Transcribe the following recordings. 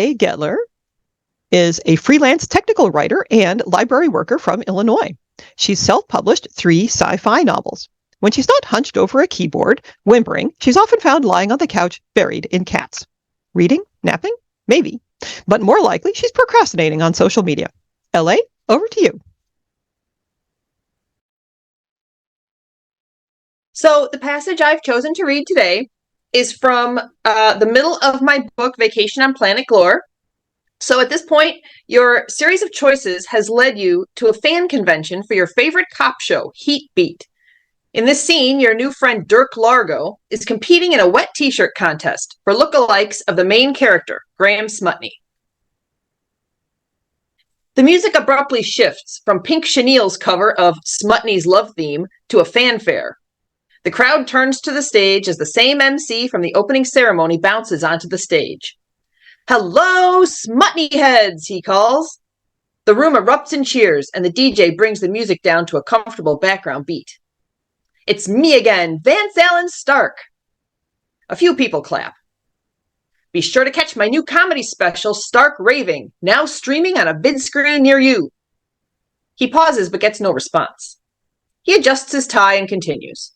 L.A. Guettler is a freelance technical writer and library worker from Illinois. She's self-published 3 sci-fi novels. When she's not hunched over a keyboard, whimpering, she's often found lying on the couch, buried in cats. Reading? Napping? Maybe. But more likely, she's procrastinating on social media. L.A., over to you. So the passage I've chosen to read today is from the middle of my book, Vacation on Planet Glore. So at this point, your series of choices has led you to a fan convention for your favorite cop show, Heat Beat. In this scene, your new friend Dirk Largo is competing in a wet t-shirt contest for lookalikes of the main character, Graham Smutney. The music abruptly shifts from Pink Chenille's cover of Smutney's Love Theme to a fanfare. The crowd turns to the stage as the same MC from the opening ceremony bounces onto the stage. "Hello, Smutney heads," he calls. The room erupts in cheers, and the DJ brings the music down to a comfortable background beat. "It's me again, Vance Allen Stark." A few people clap. "Be sure to catch my new comedy special, Stark Raving, now streaming on a vid screen near you." He pauses but gets no response. He adjusts his tie and continues.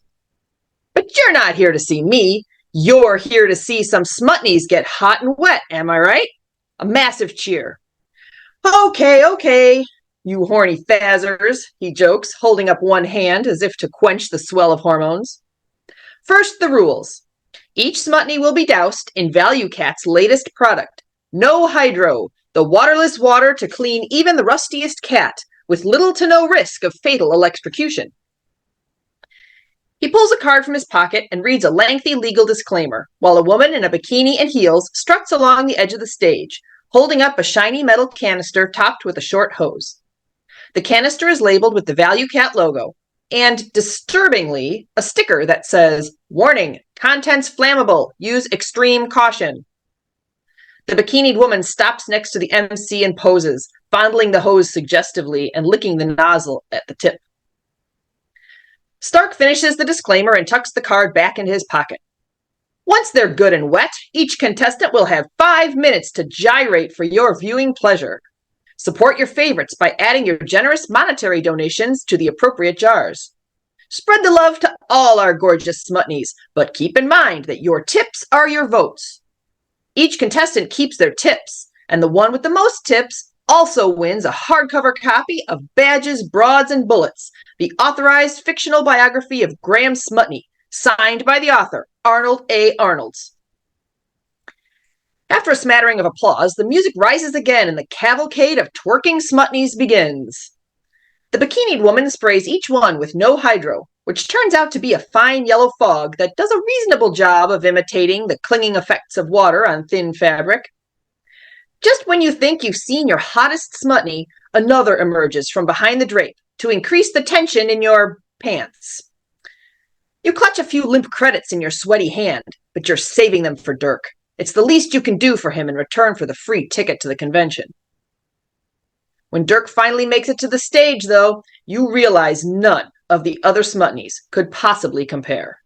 "But you're not here to see me. You're here to see some Smutneys get hot and wet, am I right?" A massive cheer. Okay, you horny fazzers," he jokes, holding up one hand as if to quench the swell of hormones. "First, the rules. Each Smutney will be doused in Value Cat's latest product, No Hydro, the waterless water to clean even the rustiest cat, with little to no risk of fatal electrocution." He pulls a card from his pocket and reads a lengthy legal disclaimer, while a woman in a bikini and heels struts along the edge of the stage, holding up a shiny metal canister topped with a short hose. The canister is labeled with the Value Cat logo, and, disturbingly, a sticker that says, "Warning, contents flammable, use extreme caution." The bikinied woman stops next to the MC and poses, fondling the hose suggestively and licking the nozzle at the tip. Stark finishes the disclaimer and tucks the card back into his pocket. "Once they're good and wet, each contestant will have 5 minutes to gyrate for your viewing pleasure. Support your favorites by adding your generous monetary donations to the appropriate jars. Spread the love to all our gorgeous Smutneys, but keep in mind that your tips are your votes. Each contestant keeps their tips, and the one with the most tips also wins a hardcover copy of Badges, Broads, and Bullets, the authorized fictional biography of Graham Smutney, signed by the author, Arnold A. Arnolds." After a smattering of applause, the music rises again and the cavalcade of twerking Smutneys begins. The bikinied woman sprays each one with No Hydro, which turns out to be a fine yellow fog that does a reasonable job of imitating the clinging effects of water on thin fabric. Just when you think you've seen your hottest Smutney, another emerges from behind the drape to increase the tension in your pants. You clutch a few limp credits in your sweaty hand, but you're saving them for Dirk. It's the least you can do for him in return for the free ticket to the convention. When Dirk finally makes it to the stage, though, you realize none of the other Smutneys could possibly compare.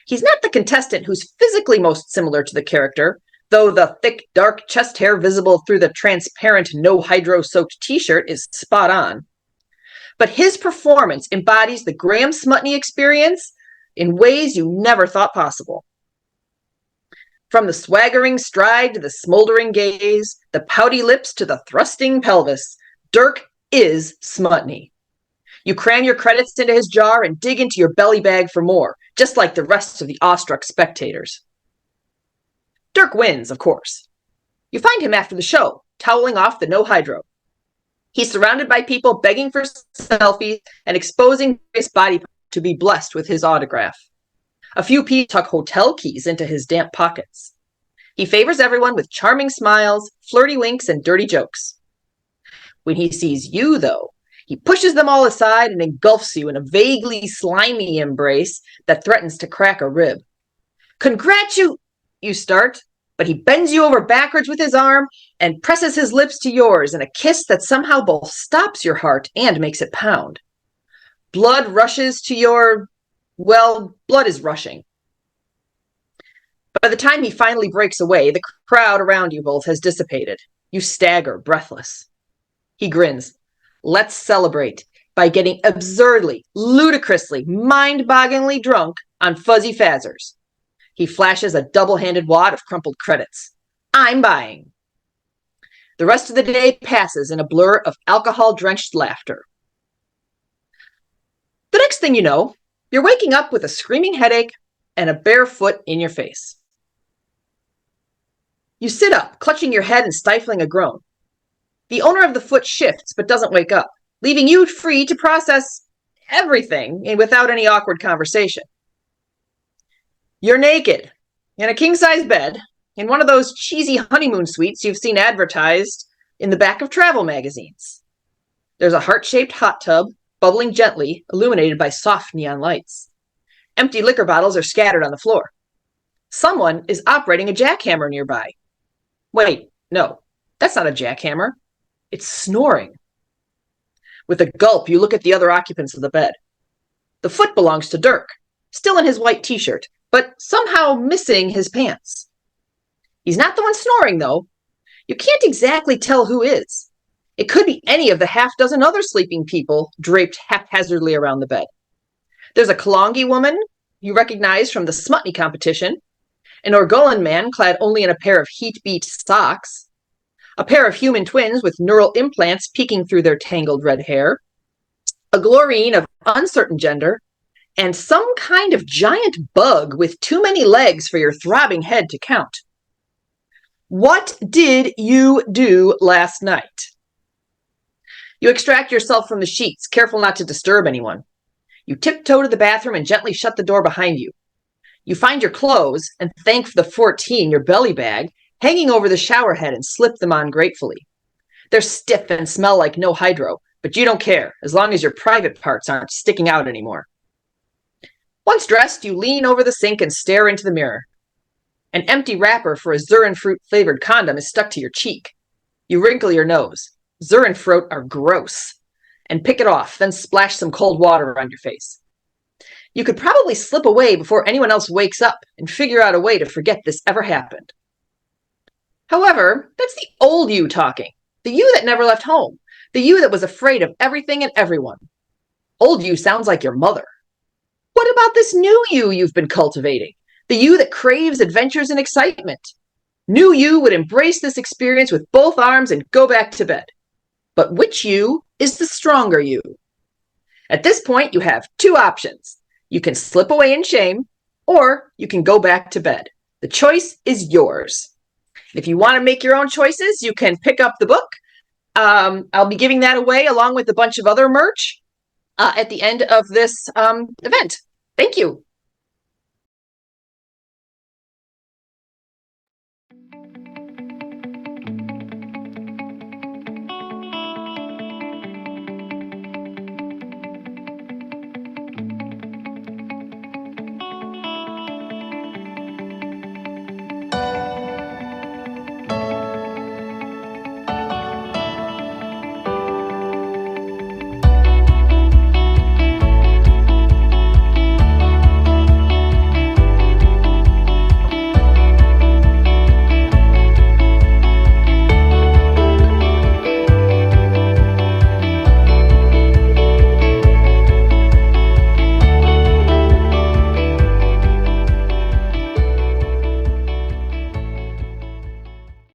He's not the contestant who's physically most similar to the character, though the thick, dark chest hair visible through the transparent, no-hydro-soaked t-shirt is spot on. But his performance embodies the Graham Smutney experience in ways you never thought possible. From the swaggering stride to the smoldering gaze, the pouty lips to the thrusting pelvis, Dirk is Smutney. You cram your credits into his jar and dig into your belly bag for more, just like the rest of the awestruck spectators. Dirk wins, of course. You find him after the show, toweling off the No Hydro. He's surrounded by people begging for selfies and exposing his body to be blessed with his autograph. A few people tuck hotel keys into his damp pockets. He favors everyone with charming smiles, flirty winks, and dirty jokes. When he sees you, though, he pushes them all aside and engulfs you in a vaguely slimy embrace that threatens to crack a rib. You start, but he bends you over backwards with his arm and presses his lips to yours in a kiss that somehow both stops your heart and makes it pound. Blood rushes to your... Well, blood is rushing. By the time he finally breaks away, the crowd around you both has dissipated. You stagger, breathless. He grins. Let's celebrate by getting absurdly, ludicrously, mind-bogglingly drunk on fuzzy fazzers. He flashes a double-handed wad of crumpled credits. I'm buying. The rest of the day passes in a blur of alcohol-drenched laughter. The next thing you know, you're waking up with a screaming headache and a bare foot in your face. You sit up, clutching your head and stifling a groan. The owner of the foot shifts but doesn't wake up, leaving you free to process everything without any awkward conversation. You're naked, in a king-size bed, in one of those cheesy honeymoon suites you've seen advertised in the back of travel magazines. There's a heart-shaped hot tub, bubbling gently, illuminated by soft neon lights. Empty liquor bottles are scattered on the floor. Someone is operating a jackhammer nearby. Wait, no, that's not a jackhammer. It's snoring. With a gulp, you look at the other occupants of the bed. The foot belongs to Dirk, still in his white t-shirt, but somehow missing his pants. He's not the one snoring, though. You can't exactly tell who is. It could be any of the half-dozen other sleeping people draped haphazardly around the bed. There's a Kalongi woman you recognize from the Smutney competition, an Orgolan man clad only in a pair of heat-beat socks, a pair of human twins with neural implants peeking through their tangled red hair, a Glorine of uncertain gender, and some kind of giant bug with too many legs for your throbbing head to count. What did you do last night? You extract yourself from the sheets, careful not to disturb anyone. You tiptoe to the bathroom and gently shut the door behind you. You find your clothes and thank the 14, your belly bag, hanging over the shower head and slip them on gratefully. They're stiff and smell like no hydro, but you don't care, as long as your private parts aren't sticking out anymore. Once dressed, you lean over the sink and stare into the mirror. An empty wrapper for a Zurin fruit-flavored condom is stuck to your cheek. You wrinkle your nose. Zurin fruit are gross. And pick it off, then splash some cold water on your face. You could probably slip away before anyone else wakes up and figure out a way to forget this ever happened. However, that's the old you talking, the you that never left home, the you that was afraid of everything and everyone. Old you sounds like your mother. What about this new you you've been cultivating, the you that craves adventures and excitement? New you would embrace this experience with both arms and go back to bed. But which you is the stronger you? At this point, you have two options. You can slip away in shame, or you can go back to bed. The choice is yours. If you want to make your own choices, you can pick up the book. I'll be giving that away along with a bunch of other merch at the end of this event. Thank you.